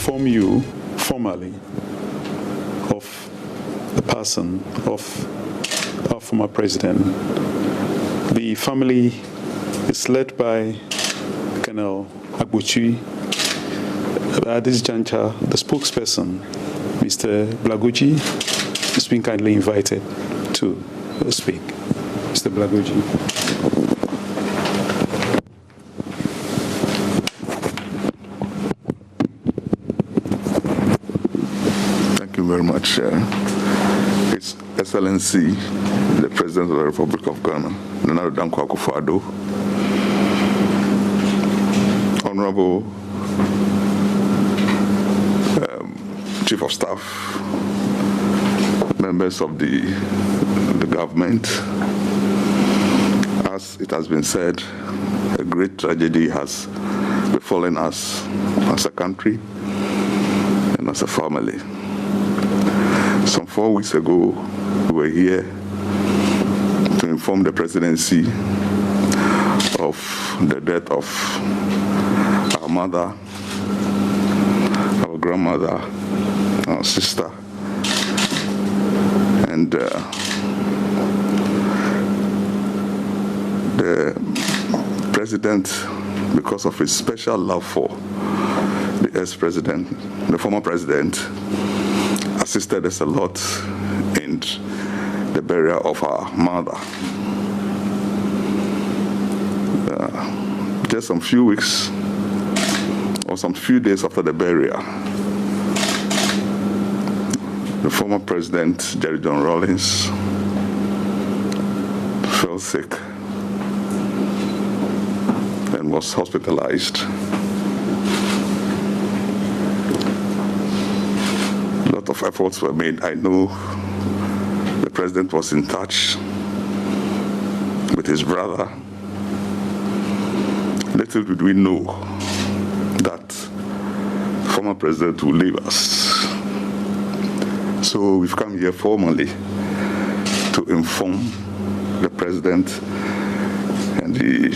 inform you formally of the person of our former president. The family is led by Colonel Agbochi. At this juncture, the spokesperson, Mr. Blagoji, is being kindly invited to speak. Mr. Blagoji. Thank you very much. His Excellency, the President of the Republic of Ghana, President Akufo-Addo, Honorable Chief of Staff, members of the government. As it has been said, a great tragedy has befallen us as a country and as a family. Some 4 weeks ago, we were here to inform the presidency of the death of our mother, our grandmother, our sister, and the president, because of his special love for the ex-president, the former president, assisted us a lot in the burial of our mother. Just some few weeks or some few days after the burial, the former president, Jerry John Rawlings, fell sick and was hospitalized. A lot of efforts were made. I know the president was in touch with his brother. Little did we know that the former president will leave us. So we've come here formally to inform the president and the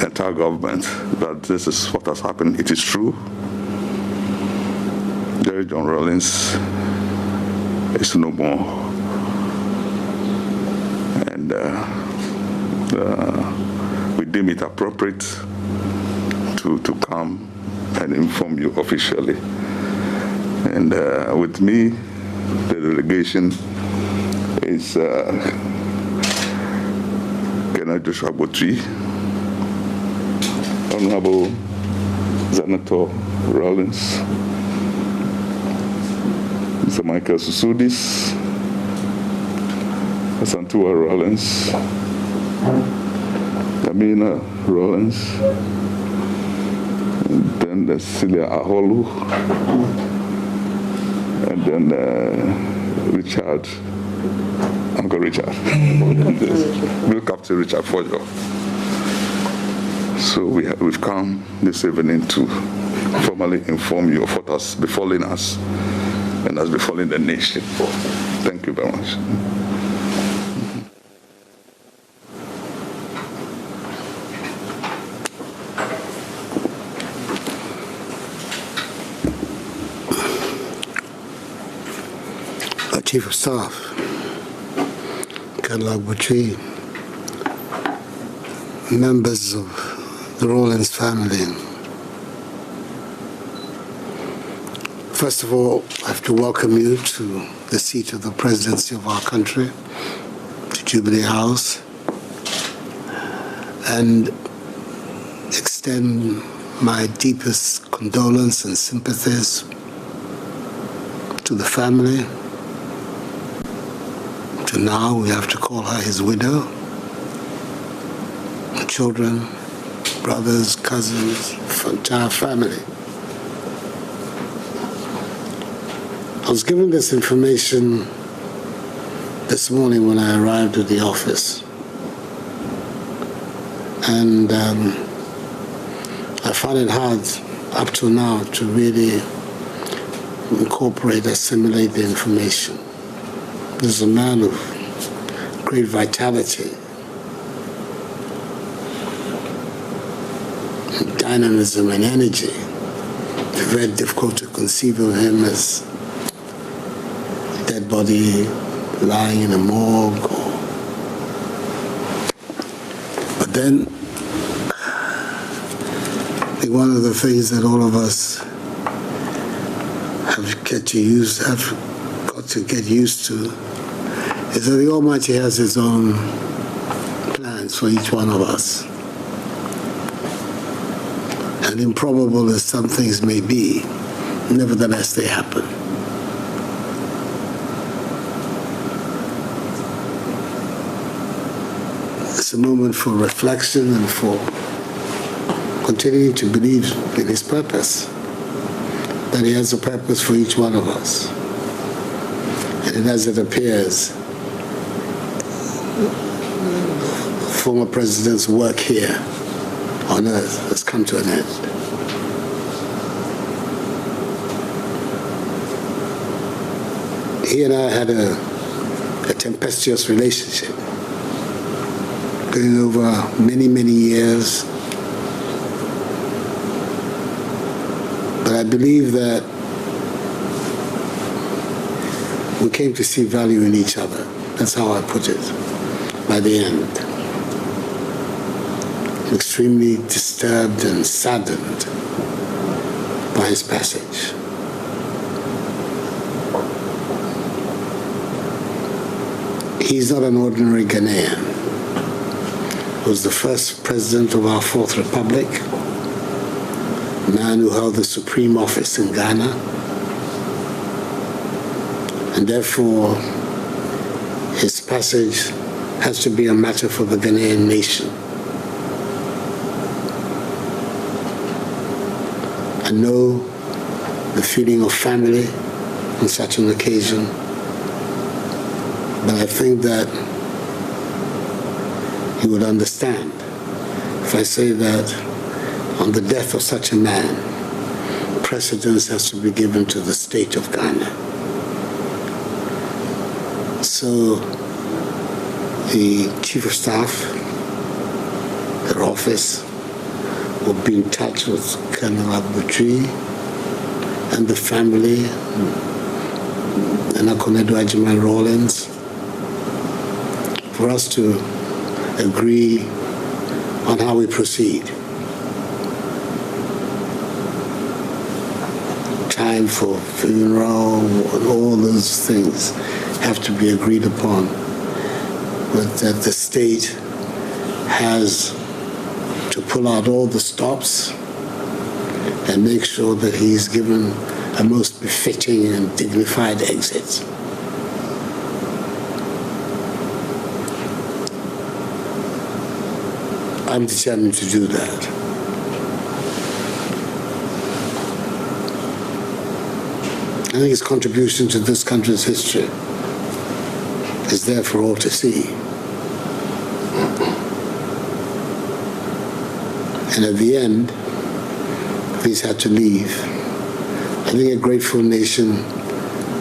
entire government that this is what has happened. It is true. Jerry John Rawlings is no more. And we deem it appropriate to come and inform you officially. And with me, the delegation is Colonel Joshua Botri, Honorable Senator Rawlings, Mr. Michael Susudis, Santua Rawlings, Amina Rawlings, and then Celia Aholu, and then Richard, Uncle Richard, Bill Captain Richard Fojo. So we've come this evening to formally inform you of what has befallen us and has befallen the nation. Thank you very much. Chief of Staff, Colonel Agbochi, members of the Rawlings family. First of all, I have to welcome you to the seat of the presidency of our country, to Jubilee House, and extend my deepest condolence and sympathies to the family. To now, we have to call her his widow, children, brothers, cousins, entire family. I was given this information this morning when I arrived at the office. And I found it hard up to now to really assimilate the information. There's a man of great vitality, dynamism and energy, very difficult to conceive of him as a dead body lying in a morgue. But then, I think one of the things that all of us have got to get used to is that the Almighty has His own plans for each one of us. And improbable as some things may be, nevertheless they happen. It's a moment for reflection and for continuing to believe in His purpose, that He has a purpose for each one of us. And as it appears, the former president's work here on earth has come to an end. He and I had a tempestuous relationship going over many, many years. But I believe that we came to see value in each other. That's how I put it by the end. Extremely disturbed and saddened by his passage. He's not an ordinary Ghanaian. He was the first president of our Fourth Republic, a man who held the supreme office in Ghana, and therefore his passage has to be a matter for the Ghanaian nation. I know the feeling of family on such an occasion, but I think that you would understand if I say that on the death of such a man, precedence has to be given to the state of Ghana. So the Chief of Staff, their office, will be in touch with Colonel Abutri and the family, and Akonedo Ajima Rawlings, for us to agree on how we proceed. Time for funeral, all those things have to be agreed upon, but that the state has to pull out all the stops and make sure that he's given a most befitting and dignified exit. I'm determined to do that. I think his contribution to this country's history is there for all to see. And at the end, if he's had to leave, I think a grateful nation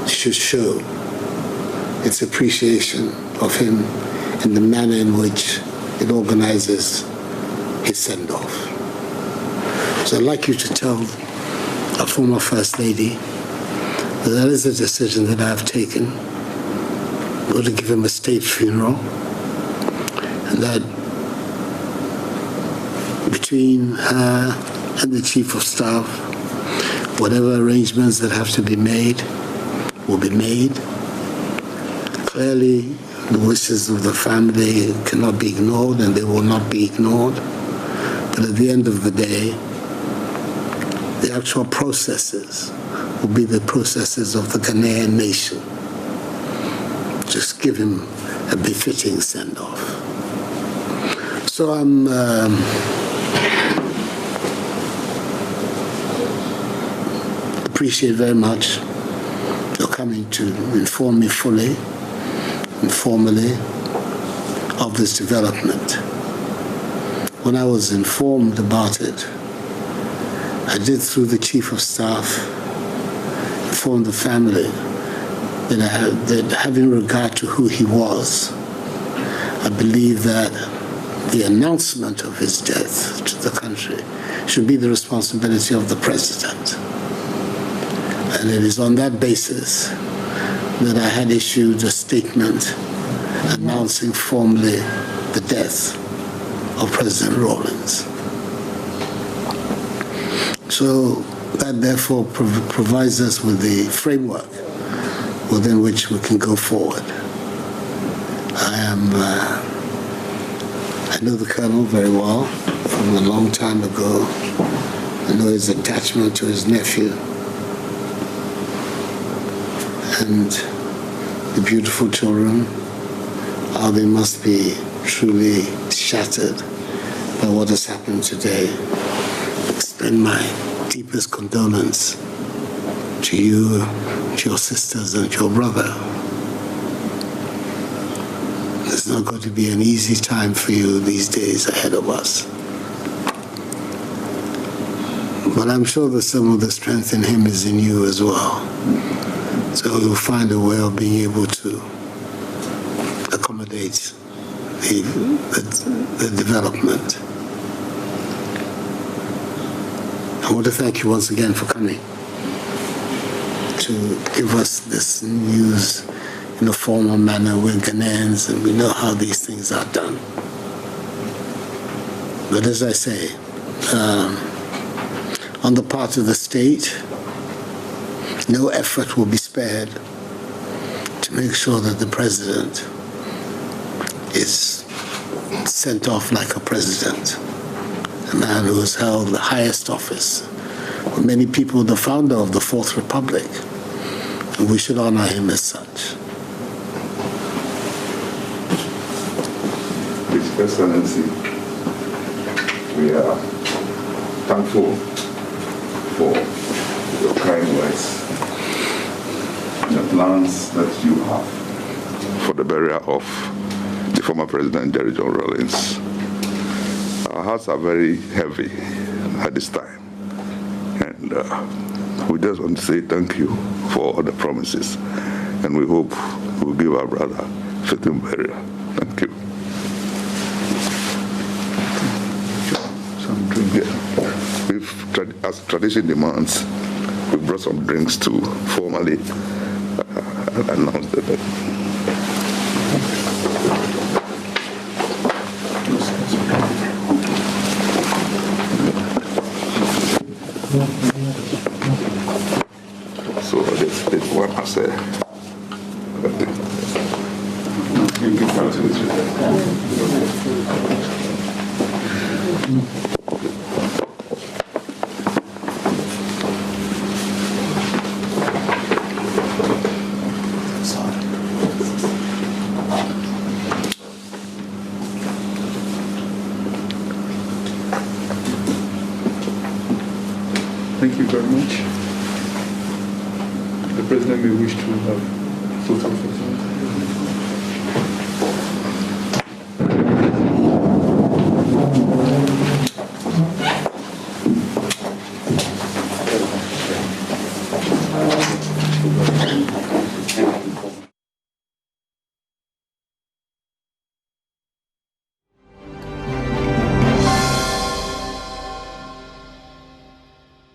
should show its appreciation of him in the manner in which it organizes his send-off. So I'd like you to tell a former First Lady that is a decision that I've taken. Go to give him a state funeral, and that between her and the Chief of Staff, whatever arrangements that have to be made will be made. Clearly, the wishes of the family cannot be ignored, and they will not be ignored. But at the end of the day, the actual processes will be the processes of the Ghanaian nation. Just give him a befitting send-off. So I'm appreciate very much your coming to inform me fully and formally of this development. When I was informed about it, I did, through the Chief of Staff, inform the family that having regard to who he was, I believe that the announcement of his death to the country should be the responsibility of the President. And it is on that basis that I had issued a statement announcing formally the death of President Rawlings. So that therefore provides us with the framework within which we can go forward. I know the Colonel very well from a long time ago. I know his attachment to his nephew and the beautiful children, how they must be truly shattered by what has happened today. I extend my deepest condolence to you, to your sisters, and to your brother. It's not going to be an easy time for you these days ahead of us. But I'm sure that some of the strength in him is in you as well. So you'll find a way of being able to accommodate the development. I want to thank you once again for coming to give us this news in a formal manner. We're Ghanaians and we know how these things are done. But as I say, on the part of the state, no effort will be spared to make sure that the president is sent off like a president, a man who has held the highest office. For many people, the founder of the Fourth Republic, and we should honor him as such. His Excellency, we are thankful for your kind words and the plans that you have for the burial of the former President Jerry John Rawlings. Our hearts are very heavy at this time, and we just want to say thank you for all the promises, and we hope we'll give our brother fitting burial. Thank you. Some drink. Yeah. As tradition demands, we brought some drinks to formally announce the death. So this one has a Thank you very much. The President may wish to have photo for some.